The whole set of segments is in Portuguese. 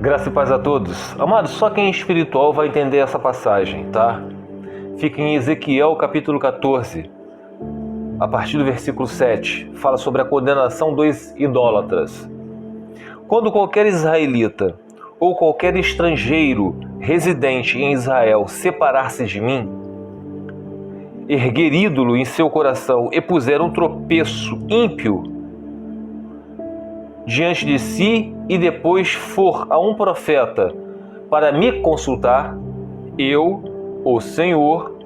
Graça e paz a todos. Amados, só quem é espiritual vai entender essa passagem, tá? Fica em Ezequiel capítulo 14, a partir do versículo 7. Fala sobre a condenação dos idólatras. Quando qualquer israelita ou qualquer estrangeiro residente em Israel separar-se de mim, erguer ídolo em seu coração e puser um tropeço ímpio diante de si e depois for a um profeta para me consultar, eu, o Senhor,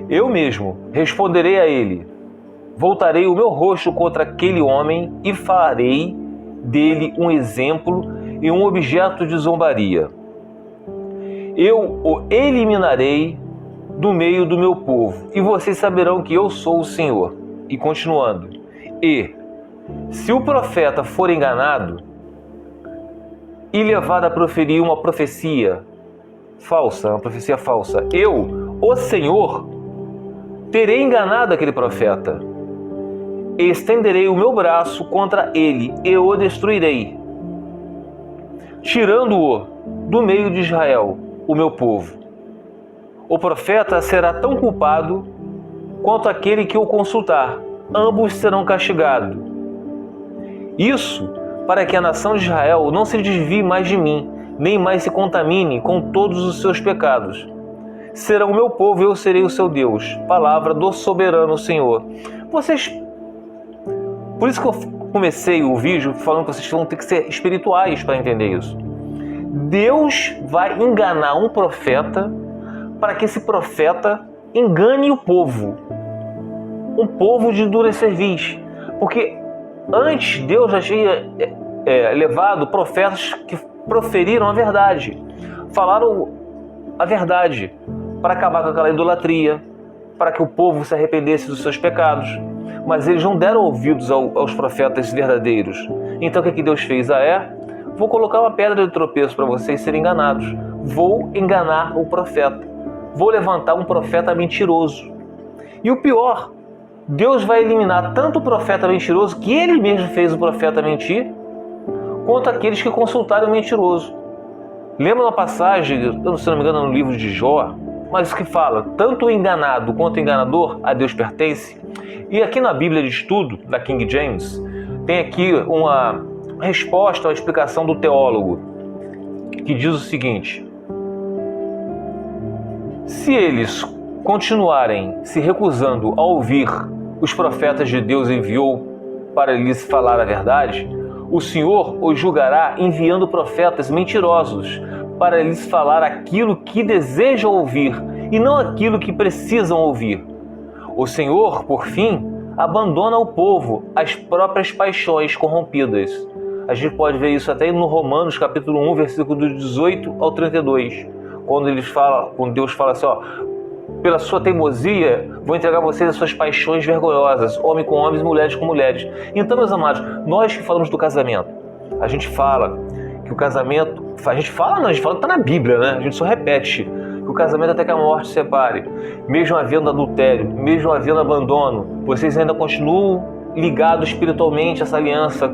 eu mesmo responderei a ele, voltarei o meu rosto contra aquele homem e farei dele um exemplo e um objeto de zombaria. Eu o eliminarei do meio do meu povo, e vocês saberão que eu sou o Senhor. E continuando, se o profeta for enganado e levado a proferir uma profecia falsa, eu, o Senhor, terei enganado aquele profeta. Estenderei o meu braço contra ele e o destruirei, tirando-o do meio de Israel, o meu povo. O profeta será tão culpado quanto aquele que o consultar. Ambos serão castigados. Isso para que a nação de Israel não se desvie mais de mim, nem mais se contamine com todos os seus pecados. Serão o meu povo e eu serei o seu Deus. Palavra do soberano Senhor. Por isso que eu comecei o vídeo falando que vocês vão ter que ser espirituais para entender isso. Deus vai enganar um profeta para que esse profeta engane o povo. Um povo de dura cerviz. Porque antes Deus já tinha levado profetas que proferiram a verdade. Falaram a verdade para acabar com aquela idolatria, para que o povo se arrependesse dos seus pecados. Mas eles não deram ouvidos aos profetas verdadeiros. Então o que Deus fez? Vou colocar uma pedra de tropeço para vocês serem enganados. Vou enganar o profeta. Vou levantar um profeta mentiroso. E o pior, Deus vai eliminar tanto o profeta mentiroso, que ele mesmo fez o profeta mentir, quanto aqueles que consultaram o mentiroso. Lembra uma passagem, se não me engano, no livro de Jó, mas que fala, tanto o enganado quanto o enganador a Deus pertence. E aqui na Bíblia de Estudo, da King James, tem aqui uma resposta, uma explicação do teólogo, que diz o seguinte: se eles continuarem se recusando a ouvir os profetas de Deus enviou para lhes falar a verdade, o Senhor os julgará enviando profetas mentirosos para lhes falar aquilo que desejam ouvir e não aquilo que precisam ouvir. O Senhor, por fim, abandona o povo às próprias paixões corrompidas. A gente pode ver isso até no Romanos capítulo 1, versículo 18 ao 32, quando Deus fala assim, pela sua teimosia, vou entregar vocês as suas paixões vergonhosas, homem com homens, mulheres com mulheres. Então, meus amados, nós que falamos do casamento, a gente fala que o casamento... A gente fala que está na Bíblia, né? A gente só repete que o casamento até que a morte separe. Mesmo havendo adultério, mesmo havendo abandono, vocês ainda continuam ligados espiritualmente a essa aliança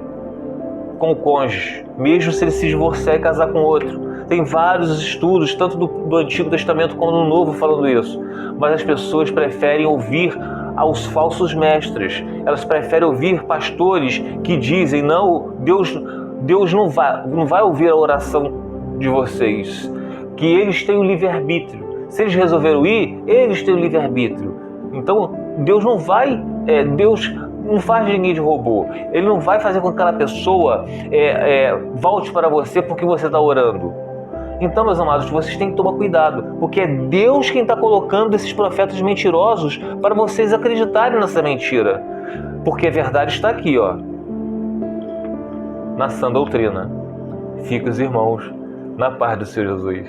com o cônjuge, mesmo se ele se divorciar e casar com outro. Tem vários estudos, tanto do Antigo Testamento como do Novo, falando isso. Mas as pessoas preferem ouvir aos falsos mestres. Elas preferem ouvir pastores que dizem, não, Deus não vai ouvir a oração de vocês. Que eles têm o livre-arbítrio. Se eles resolveram ir, eles têm o livre-arbítrio. Então, Deus não faz ninguém de robô. Ele não vai fazer com que aquela pessoa volte para você porque você está orando. Então, meus amados, vocês têm que tomar cuidado, porque é Deus quem está colocando esses profetas mentirosos para vocês acreditarem nessa mentira. Porque a verdade está aqui, na sã doutrina. Fiquem os irmãos na paz do Senhor Jesus.